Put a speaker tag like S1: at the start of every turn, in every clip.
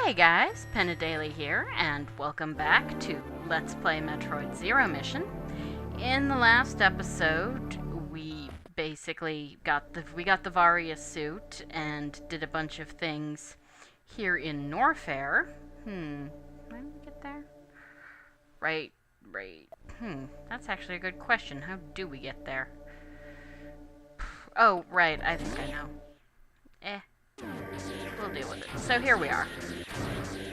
S1: Hey guys, Daily here, and welcome back to Let's Play Metroid Zero Mission. In the last episode, we basically got the Varia suit and did a bunch of things here in Norfair. When did we get there? Right. That's actually a good question. How do we get there? Oh, right, I think I know. We'll deal with it. So here we are.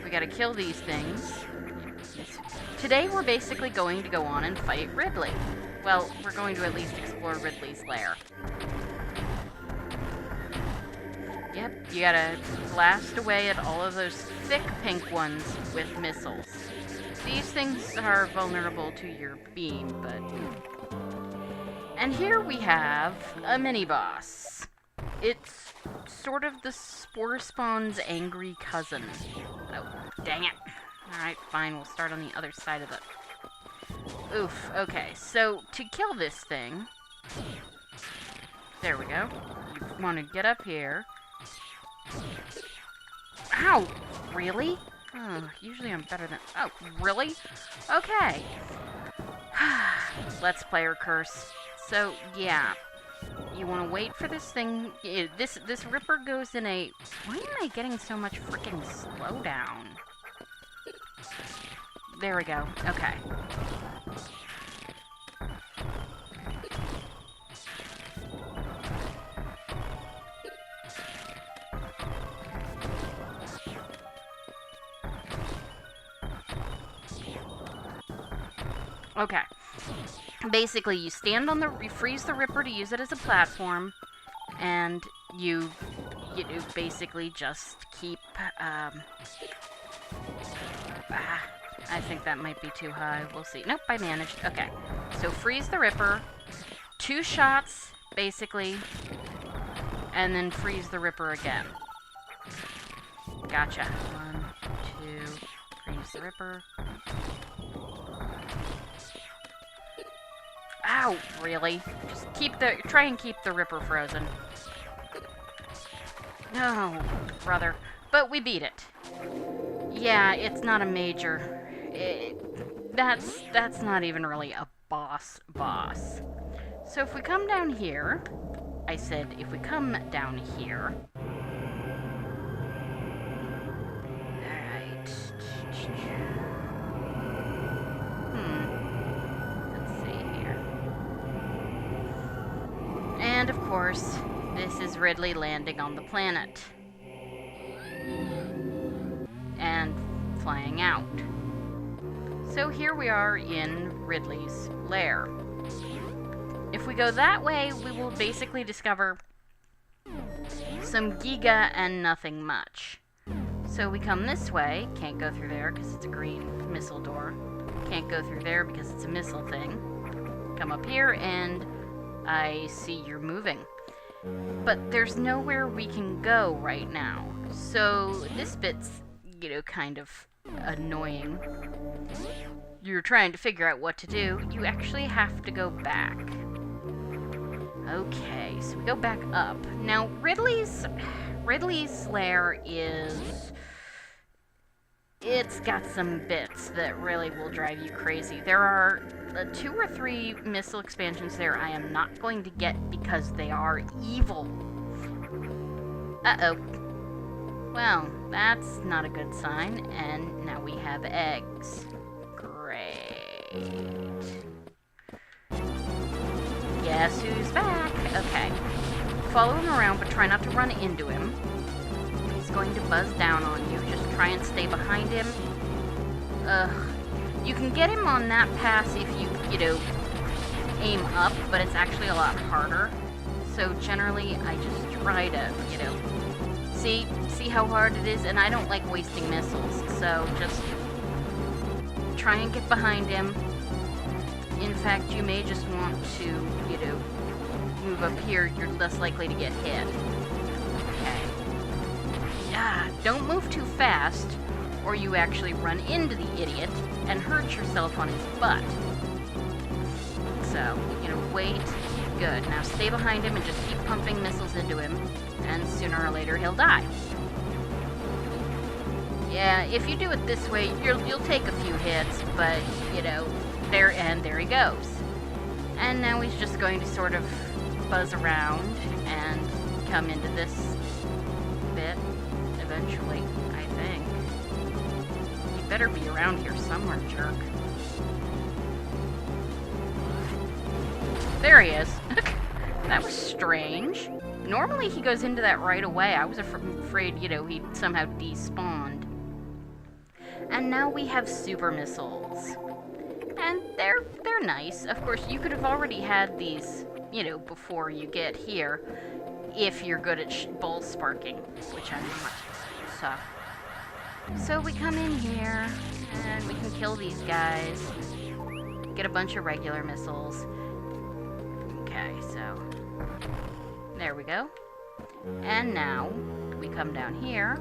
S1: We gotta kill these things. Today we're basically going to go on and fight Ridley. Well, we're going to at least explore Ridley's lair. Yep, you gotta blast away at all of those thick pink ones with missiles. These things are vulnerable to your beam, but... And here we have a mini-boss. It's sort of the Spore Spawn's angry cousin. Oh, dang it. Alright, fine, we'll start on the other side of the... Oof, okay, so to kill this thing... There we go. You want to get up here. Ow! Really? Oh, usually I'm better than... Oh, really? Okay. Let's player curse. So, yeah. You want to wait for this thing. This Ripper goes in a... Why am I getting so much freaking slowdown? There we go. Okay. Okay. Basically, you stand on the... You freeze the Ripper to use it as a platform, and you basically just keep... I think that might be too high. We'll see. Nope, I managed. Okay. So freeze the Ripper. 2 shots, basically, and then freeze the Ripper again. Gotcha. 1, 2, freeze the Ripper. Ow, really? Just try and keep the Ripper frozen. No, brother. But we beat it. Yeah, it's not a major. That's not even really a boss. So if we come down here, I said if we come down here. Alright. And of course, this is Ridley landing on the planet. And flying out. So here we are in Ridley's lair. If we go that way, we will basically discover some Giga and nothing much. So we come this way, can't go through there because it's a green missile door. Can't go through there because it's a missile thing. Come up here and I see you're moving. But there's nowhere we can go right now. So this bit's, kind of annoying. You're trying to figure out what to do. You actually have to go back. Okay, so we go back up. Now, Ridley's lair is... It's got some bits that really will drive you crazy. There are 2 or 3 missile expansions there I am not going to get because they are evil. Uh-oh. Well, that's not a good sign, and now we have eggs. Great. Guess who's back? Okay. Follow him around, but try not to run into him. He's going to buzz down on you. Just try and stay behind him. You can get him on that pass if you, aim up, but it's actually a lot harder. So generally, I just try to, see how hard it is, and I don't like wasting missiles, so just try and get behind him. In fact, you may just want to, move up here. You're less likely to get hit. Okay. Yeah, don't move too fast, or you actually run into the idiot and hurt yourself on his butt. So, wait. Good. Now stay behind him and just keep pumping missiles into him, and sooner or later he'll die. Yeah, if you do it this way, you'll take a few hits, but, you know, there he goes. And now he's just going to sort of buzz around and come into this bit eventually, I think. You better be around here somewhere, jerk. There he is. That was strange. Normally he goes into that right away. I was afraid, you know, he'd somehow despawned. And now we have super missiles. And they're nice. Of course, you could have already had these, you know, before you get here, if you're good at ball sparking, which I'm not. So we come in here, and we can kill these guys, get a bunch of regular missiles. Okay, so there we go. And now we come down here,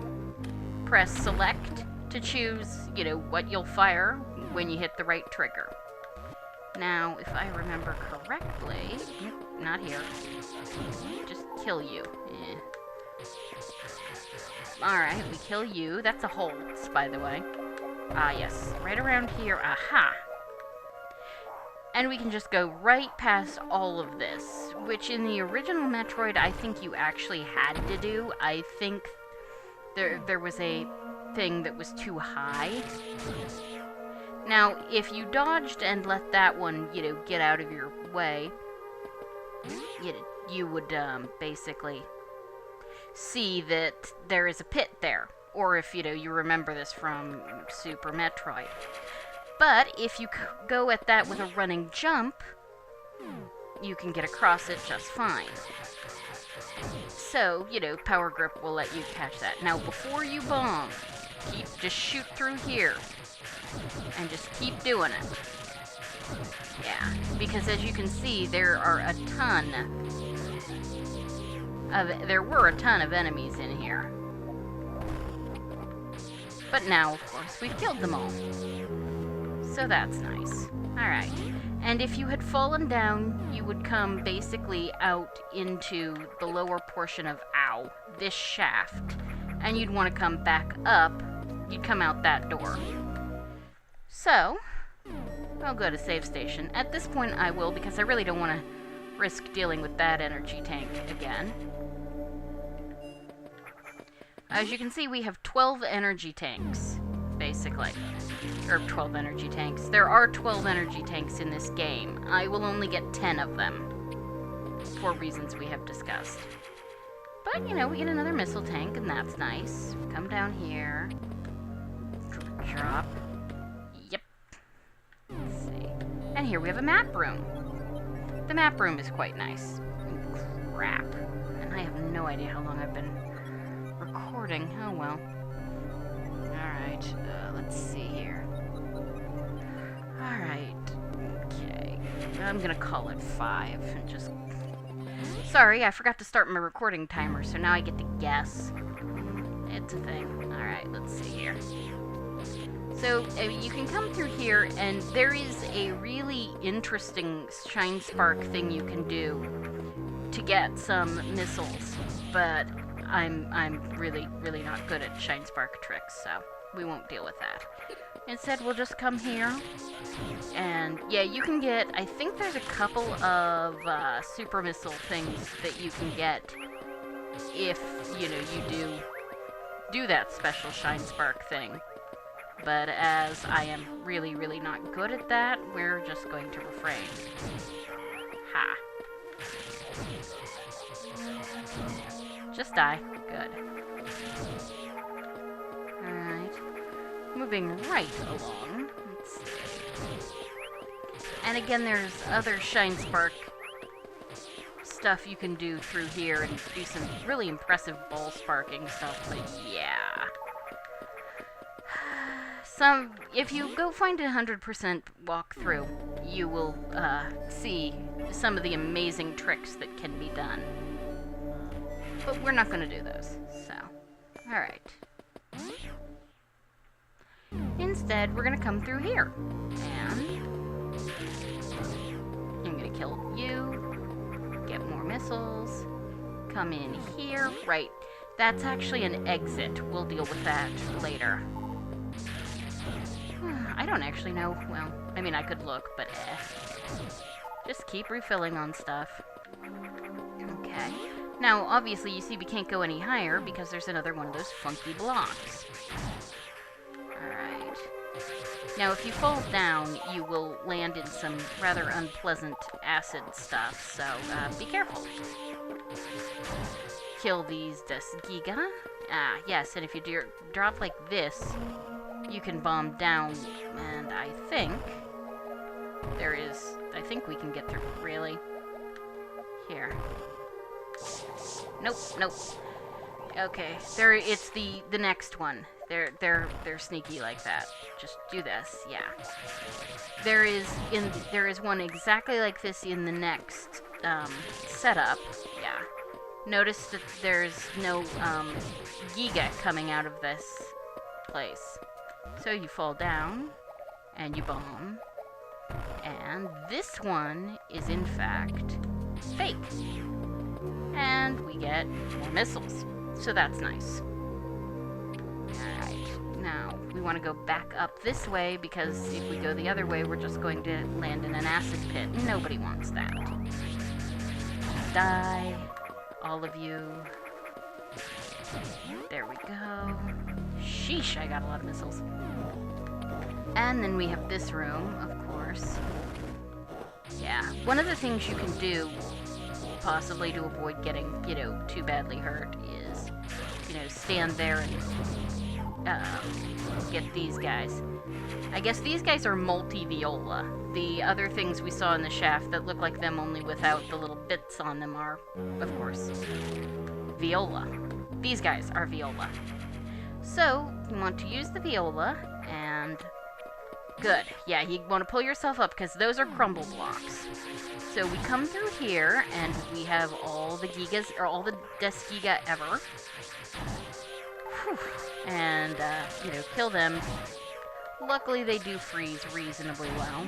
S1: press select to choose, you know, what you'll fire when you hit the right trigger. Now, if I remember correctly, not here, just kill you. Alright, we kill you. That's a Holtz, by the way. Ah, yes, right around here. Aha! And we can just go right past all of this, which in the original Metroid, I think you actually had to do. I think there was a thing that was too high. Now, if you dodged and let that one, you know, get out of your way, you would basically see that there is a pit there. Or if, you know, you remember this from Super Metroid. But if you go at that with a running jump, you can get across it just fine. So, you know, Power Grip will let you catch that. Now, before you bomb, just shoot through here. And just keep doing it. Yeah, because as you can see, there were a ton of enemies in here. But now, of course, we've killed them all. So that's nice. Alright. And if you had fallen down, you would come basically out into the lower portion of, this shaft. And you'd want to come back up. You'd come out that door. So, I'll go to save station. At this point I will, because I really don't want to risk dealing with that energy tank again. As you can see, we have 12 energy tanks, basically. Or 12 energy tanks. There are 12 energy tanks in this game. I will only get 10 of them, for reasons we have discussed. But, you know, we get another missile tank, and that's nice. Come down here. Drop. Let's see. And here we have a map room. The map room is quite nice. Crap. And I have no idea how long I've been recording. Oh well. Alright, let's see here. Alright. Okay. I'm gonna call it 5 and just... Sorry, I forgot to start my recording timer, so now I get to guess. It's a thing. Alright, let's see here. So, you can come through here, and there is a really interesting Shine Spark thing you can do to get some missiles, but I'm really, really not good at Shine Spark tricks, so we won't deal with that. Instead, we'll just come here, and yeah, you can get, I think there's a couple of super missile things that you can get if, you know, you do that special Shine Spark thing. But as I am really, really not good at that, we're just going to refrain. Ha. Just die. Good. Alright. Moving right along. Let's see. And again, there's other Shine Spark stuff you can do through here and do some really impressive ball sparking stuff, but yeah. If you go find a 100% walkthrough, you will see some of the amazing tricks that can be done. But we're not going to do those, so. Alright. Instead, we're going to come through here. And I'm going to kill you, get more missiles, come in here. Right, that's actually an exit. We'll deal with that later. I don't actually know. Well, I mean, I could look, but just keep refilling on stuff. Okay. Now, obviously, you see we can't go any higher because there's another one of those funky blocks. Alright. Now, if you fall down, you will land in some rather unpleasant acid stuff, so be careful. Kill these Giga. Ah, yes, and if you drop like this, you can bomb down, and I think we can get through. Really? Here. Nope, nope. Okay, it's the next one. They're sneaky like that. Just do this, yeah. There is one exactly like this in the next setup. Yeah. Notice that there's no Giga coming out of this place. So you fall down and you bomb. And this one is in fact fake. And we get more missiles. So that's nice. Alright, now we want to go back up this way because if we go the other way, we're just going to land in an acid pit. Nobody wants that. Die, all of you. There we go. Sheesh, I got a lot of missiles. And then we have this room, of course. Yeah, one of the things you can do, possibly to avoid getting, too badly hurt, is, stand there and get these guys. I guess these guys are multi-viola. The other things we saw in the shaft that look like them only without the little bits on them are, of course, viola. These guys are viola. So, you want to use the viola, and good. Yeah, you want to pull yourself up, because those are crumble blocks. So we come through here, and we have all the Gigas, or all the Giga ever. Whew. And, kill them. Luckily, they do freeze reasonably well.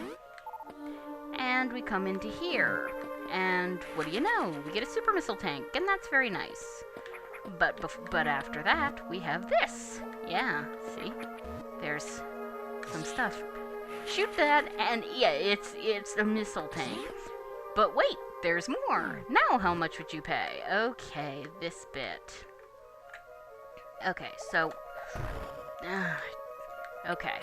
S1: And we come into here. And what do you know? We get a super missile tank, and that's very nice. But after that, we have this. Yeah, see? There's some stuff. Shoot that, and yeah, it's a missile tank. But wait, there's more. Now how much would you pay? Okay, this bit. Okay, so... okay.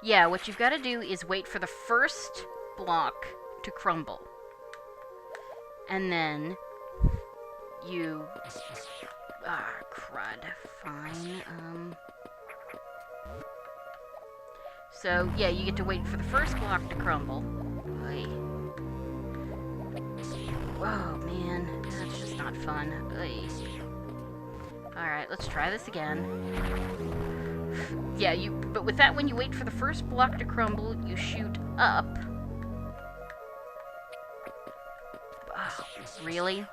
S1: Yeah, what you've got to do is wait for the first block to crumble. And then you... ah, crud. Fine, So, yeah, you get to wait for the first block to crumble. Oy. Whoa, man. That's just not fun. Oy. Alright, let's try this again. Yeah, but with that one, you wait for the first block to crumble, you shoot up. Oh, really?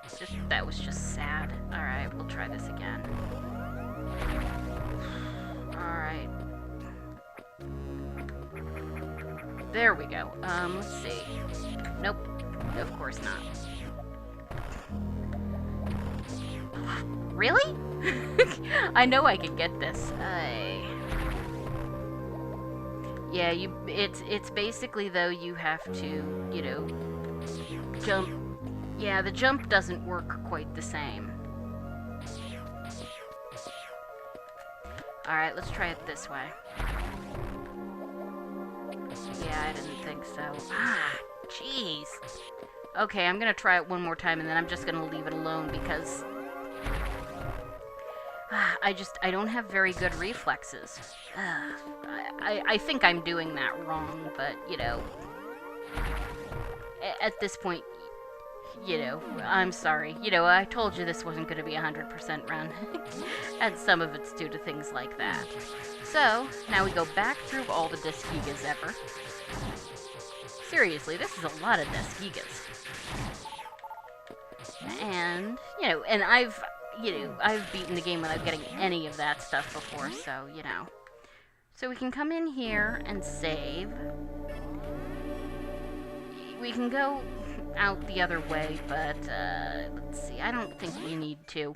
S1: That was just sad. Alright, we'll try this again. Alright. There we go. Let's see. Nope. Of course not. Really? I know I can get this. Yeah, it's basically, though, you have to, jump. Yeah, the jump doesn't work quite the same. Alright, let's try it this way. Yeah, I didn't think so. Ah, jeez. Okay, I'm gonna try it one more time, and then I'm just gonna leave it alone, because... I don't have very good reflexes. I think I'm doing that wrong, but, at this point, I'm sorry. I told you this wasn't going to be a 100% run. And some of it's due to things like that. So, now we go back through all the Gigas ever. Seriously, this is a lot of Gigas. And, and I've beaten the game without getting any of that stuff before, so, So we can come in here and save. We can go out the other way, but, let's see, I don't think we need to.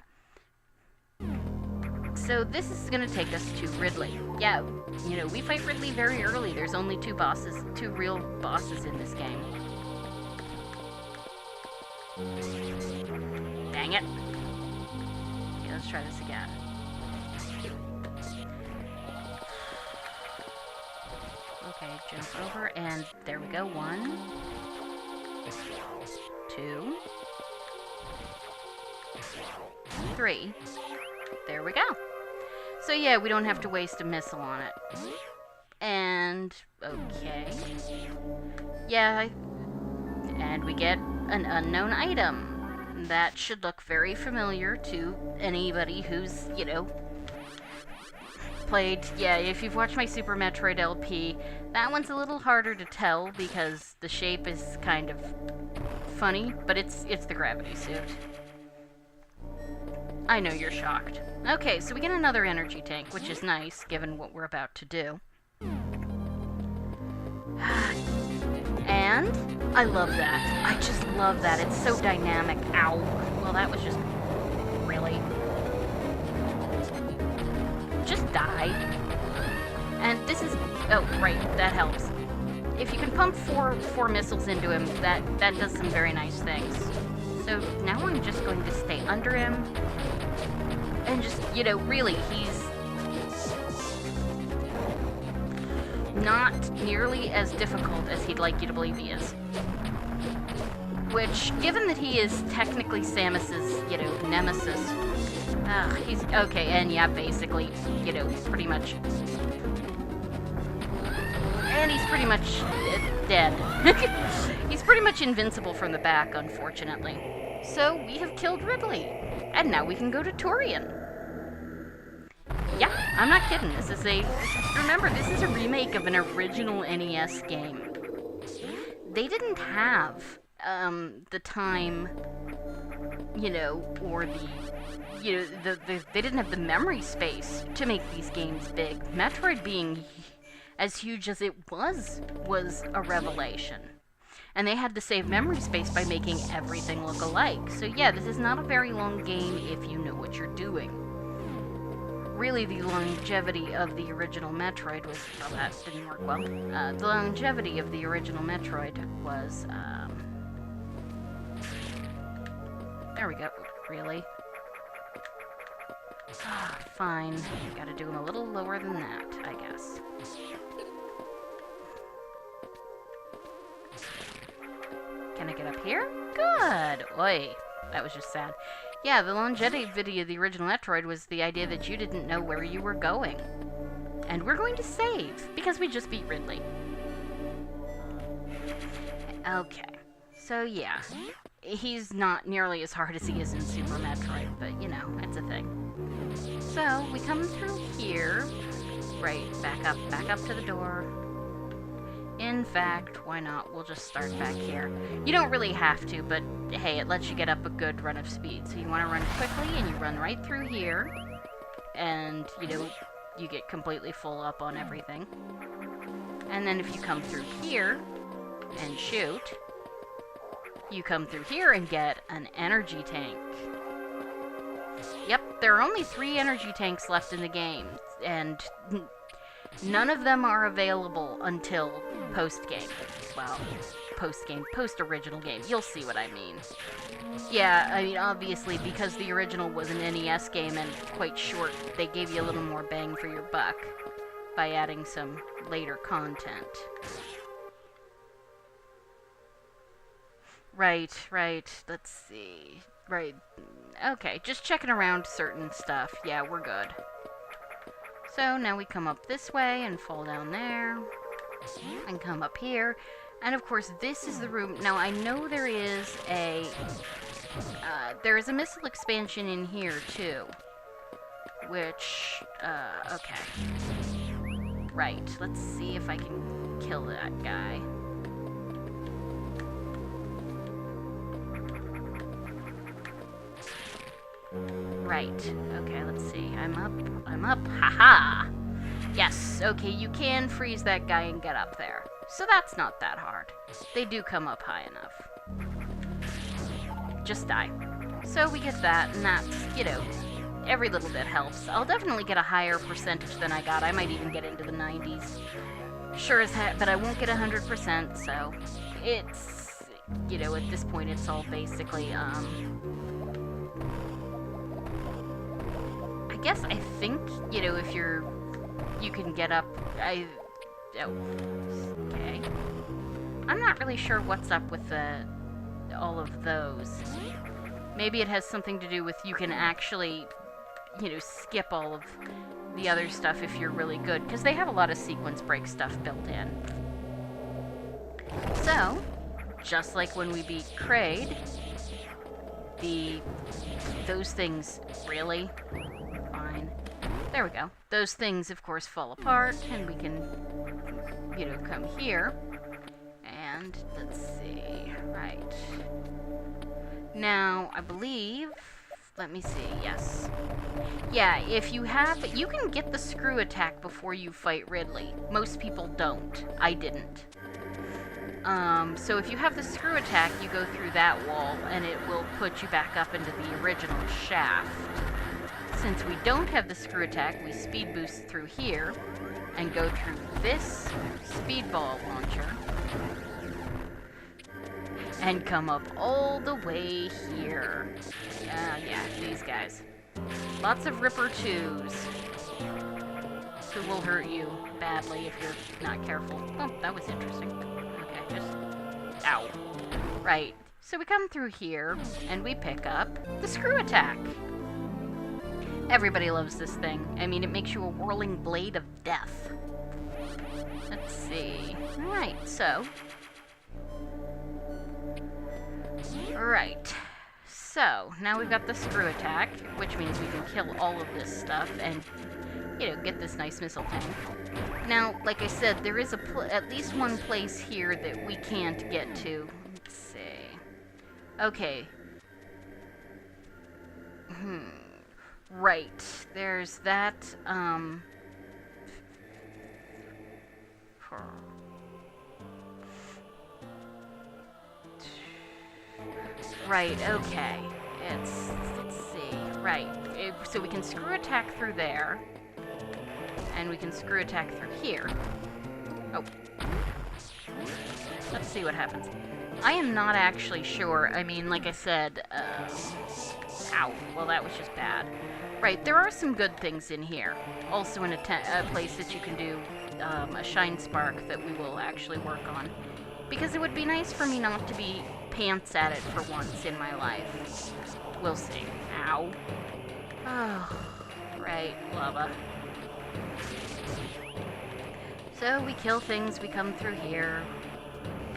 S1: So this is gonna take us to Ridley. Yeah, you know, we fight Ridley very early. There's only two real bosses in this game. Dang it. Okay, let's try this again. Okay, jump over, and there we go. 1, 2, 3. There we go. So yeah, we don't have to waste a missile on it. And, okay. Yeah, and we get an unknown item. That should look very familiar to anybody who's, you know, played, yeah, if you've watched my Super Metroid LP, that one's a little harder to tell because the shape is kind of funny, but it's the gravity suit. I know you're shocked. Okay, so we get another energy tank, which is nice, given what we're about to do. And I love that. I just love that. It's so dynamic. Ow. Well, that was just... really... just die. And this is... oh, right, that helps. If you can pump four missiles into him, that does some very nice things. So now I'm just going to stay under him. And just, you know, really, he's not nearly as difficult as he'd like you to believe he is. Which, given that he is technically Samus's, you know, nemesis, he's, okay, and yeah, basically, you know, pretty much, and he's pretty much dead. He's pretty much invincible from the back, unfortunately. So, we have killed Ridley, and now we can go to Turian. Yeah, I'm not kidding. Remember, this is a remake of an original NES game. They didn't have, the time, you know, or they didn't have the memory space to make these games big. Metroid being as huge as it was a revelation. And they had to save memory space by making everything look alike. So yeah, this is not a very long game if you know what you're doing. Really, the longevity of the original Metroid was... well, that didn't work well. The longevity of the original Metroid was, there we go. Really? Fine. Gotta do them a little lower than that, I guess. Can I get up here? Good! Oi. That was just sad. Yeah, the longevity of the original Metroid was the idea that you didn't know where you were going. And we're going to save, because we just beat Ridley. Okay. So, yeah. He's not nearly as hard as he is in Super Metroid, but, you know, it's a thing. So, we come through here. Right, back up to the door. In fact, why not? We'll just start back here. You don't really have to, but hey, it lets you get up a good run of speed. So you want to run quickly, and you run right through here. And, you know, you get completely full up on everything. And then if you come through here and shoot, you come through here and get an energy tank. Yep, there are only 3 energy tanks left in the game, and none of them are available until post-game. Well, post-game, post-original game. You'll see what I mean. Yeah, I mean, obviously, because the original was an NES game and quite short, they gave you a little more bang for your buck by adding some later content. Right, let's see. Right, okay, just checking around certain stuff. Yeah, we're good. So now we come up this way and fall down there, and come up here, and of course this is the room. Now I know there is a missile expansion in here too, which, okay. Right, let's see if I can kill that guy. Right, okay, let's see. I'm up, haha! Yes, okay, you can freeze that guy and get up there. So that's not that hard. They do come up high enough. Just die. So we get that, and that's, you know, every little bit helps. I'll definitely get a higher percentage than I got. I might even get into the 90s. Sure as heck, but I won't get 100%, so it's, you know, at this point it's all basically, I guess I think, you know, if you can get up, okay. I'm not really sure what's up with all of those. Maybe it has something to do with you can actually, you know, skip all of the other stuff if you're really good, because they have a lot of sequence break stuff built in. So, just like when we beat Kraid, those things, really? Fine. There we go. Those things, of course, fall apart, and we can, you know, come here. And, let's see, right. Now, I believe, let me see, yes. Yeah, if you can get the screw attack before you fight Ridley. Most people don't. I didn't. So if you have the screw attack, you go through that wall, and it will put you back up into the original shaft. Since we don't have the screw attack, we speed boost through here, and go through this speedball launcher, and come up all the way here. Yeah, these guys. Lots of Ripper 2s. Who will hurt you badly if you're not careful. Oh, that was interesting. Okay, just... Ow. Right. So we come through here, and we pick up the screw attack. Everybody loves this thing. I mean, it makes you a whirling blade of death. Let's see. Alright, so... Right. So, now we've got the screw attack, which means we can kill all of this stuff and, you know, get this nice missile tank. Now, like I said, there is at least one place here that we can't get to. Let's see. Okay. Right. There's that, Right, okay. Let's see. Right. So we can screw attack through there. And we can screw attack through here. Oh. Let's see what happens. I am not actually sure. I mean, like I said, ow. Well, that was just bad. Right, there are some good things in here. Also in a place that you can do a shine spark that we will actually work on. Because it would be nice for me not to be pants at it for once in my life. We'll see. Ow. Oh, right, lava. So we kill things, we come through here,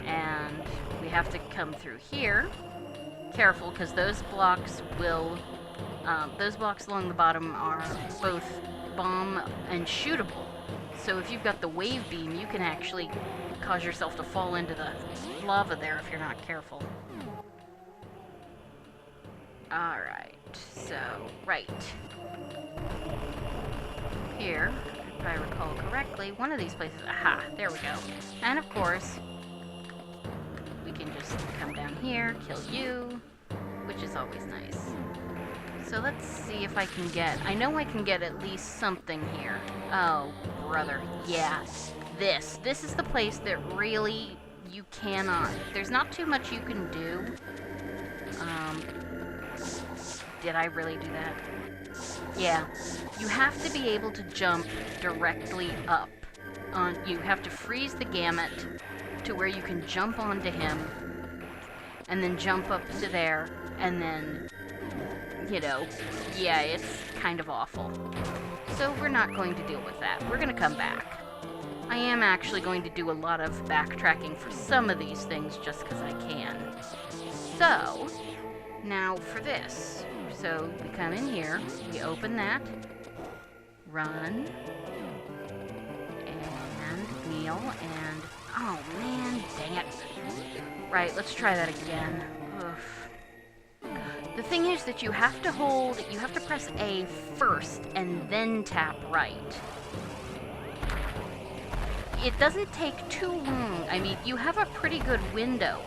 S1: and we have to come through here. Careful, because those blocks will, those blocks along the bottom are both bomb and shootable. So if you've got the wave beam, you can actually cause yourself to fall into the lava there if you're not careful. Alright, so, right. Here, if I recall correctly, one of these places, aha, there we go. And of course, we can just come down here, kill you, which is always nice. So let's see if I can get, I know I can get at least something here. Oh, brother, yeah. This is the place that really you cannot, there's not too much you can do. Did I really do that? Yeah, you have to be able to jump directly up. You have to freeze the gamut to where you can jump onto him, and then jump up to there, and then, you know, yeah, it's kind of awful. So we're not going to deal with that. We're going to come back. I am actually going to do a lot of backtracking for some of these things just because I can. So, now for this. So, we come in here, we open that, run, and kneel, and, oh man, dang it. Right, let's try that again. Oof. The thing is that you have to press A first, and then tap right. It doesn't take too long. I mean, you have a pretty good window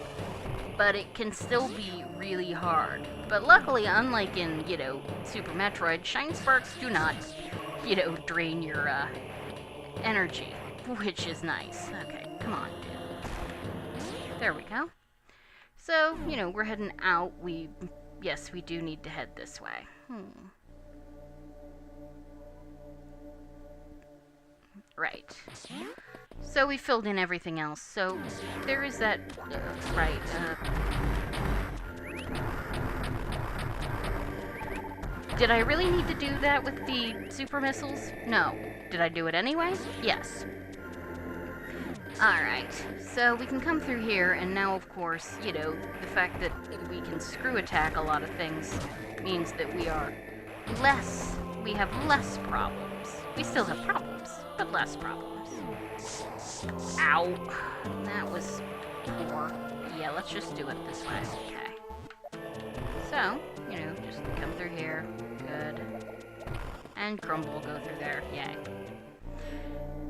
S1: but it can still be really hard. But luckily, unlike in, Super Metroid, Shine Sparks do not, drain your energy, which is nice. Okay, come on. There we go. So, we're heading out. Yes, we do need to head this way. Right. So we filled in everything else. So there is that, right, did I really need to do that with the super missiles? No. Did I do it anyway? Yes. Alright, so we can come through here, and now, of course, the fact that we can screw attack a lot of things means that we have less problems. We still have problems, but less problems. Ow. That was poor. Yeah, let's just do it this way. Okay. So, just come through here. Good. And Grumble will go through there. Yay.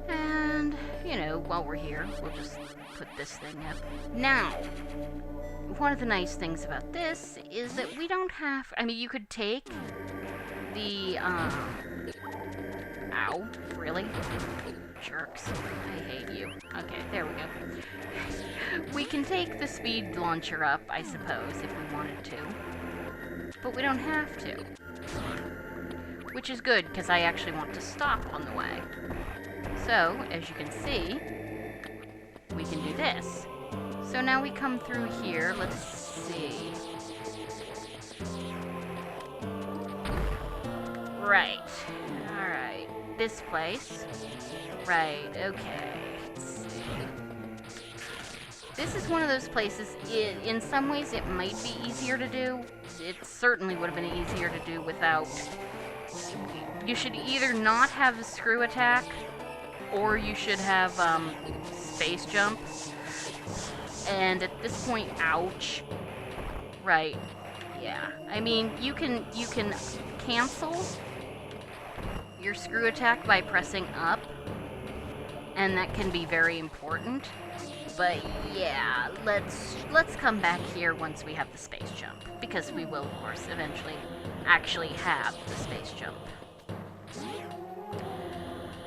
S1: And, while we're here, we'll just put this thing up. Now, one of the nice things about this is that we don't have... I mean, you could take the, Ow. Really? Jerks. I hate you. Okay, there we go. We can take the speed launcher up, I suppose, if we wanted to. But we don't have to. Which is good, because I actually want to stop on the way. So, as you can see, we can do this. So now we come through here. Let's see. Right. Alright. This place. Right, okay. Let's see. This is one of those places, in some ways it might be easier to do. It certainly would have been easier to do without... You should either not have the screw attack, or you should have space jump. And at this point, ouch. Right. Yeah. I mean, you can cancel your screw attack by pressing up, and that can be very important. But yeah, let's come back here once we have the space jump, because we will, of course, eventually actually have the space jump.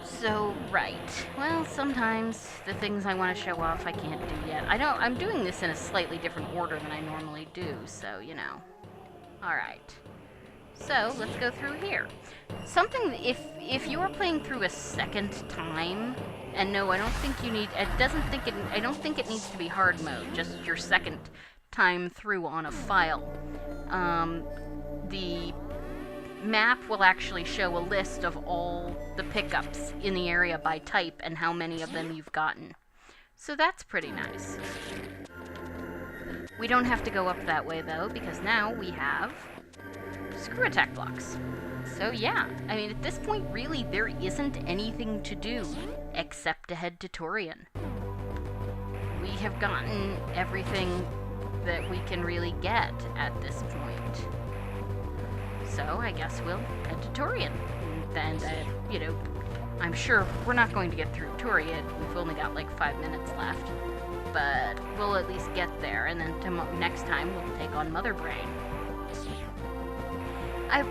S1: So, right. Well, sometimes the things I want to show off I can't do yet. I'm doing this in a slightly different order than I normally do, so, Alright. So, let's go through here. Something, if you are playing through a second time, and no, I don't think you need, I don't think it needs to be hard mode, just your second time through on a file. The map will actually show a list of all the pickups in the area by type and how many of them you've gotten. So that's pretty nice. We don't have to go up that way though, because now we have screw attack blocks. So yeah, I mean at this point really there isn't anything to do except to head to Torian. We have gotten everything that we can really get at this point. So I guess we'll head to Torian. And, I'm sure we're not going to get through Torian. We've only got like 5 minutes left. But we'll at least get there, and then next time we'll take on Mother Brain.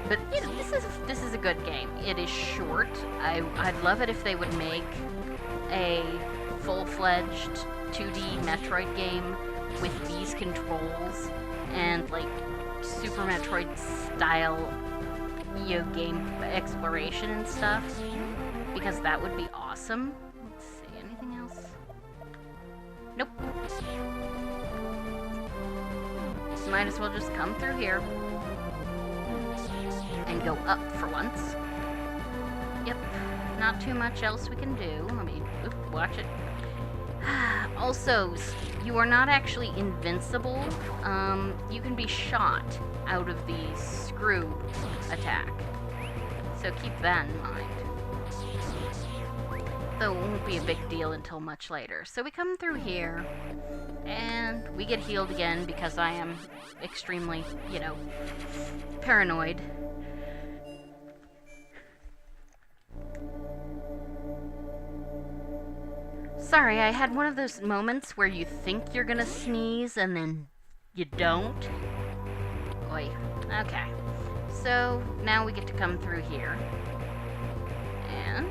S1: But this is a good game. It is short. I'd love it if they would make a full-fledged 2D Metroid game with these controls and like Super Metroid style game exploration and stuff, because that would be awesome. Let's see, anything else? Nope. Might as well just come through here and go up for once. Yep, not too much else we can do. I mean, watch it. Also, you are not actually invincible. You can be shot out of the screw attack. So keep that in mind. Though it won't be a big deal until much later. So we come through here, and we get healed again because I am extremely, paranoid. Sorry, I had one of those moments where you think you're gonna sneeze and then You don't? Oi. Okay. So, now we get to come through here. And...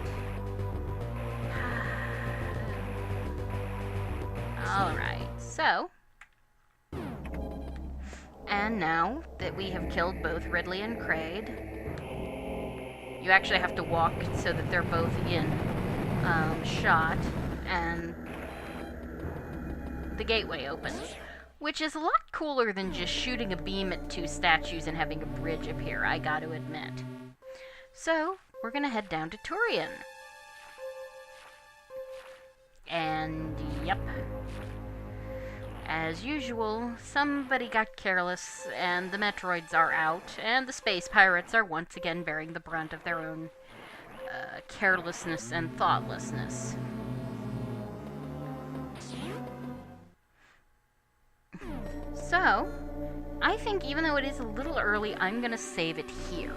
S1: Alright, so... And now that we have killed both Ridley and Kraid, you actually have to walk so that they're both in shot, and the gateway opens, which is a lot cooler than just shooting a beam at two statues and having a bridge appear, I gotta admit. So, we're gonna head down to Turian. And, yep. As usual, somebody got careless, and the Metroids are out, and the space pirates are once again bearing the brunt of their own carelessness and thoughtlessness. So, I think even though it is a little early, I'm gonna save it here.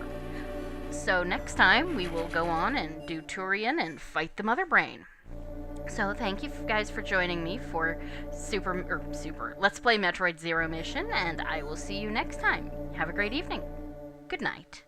S1: So next time, we will go on and do Turian and fight the Mother Brain. So thank you guys for joining me for Let's Play Metroid Zero Mission, and I will see you next time. Have a great evening. Good night.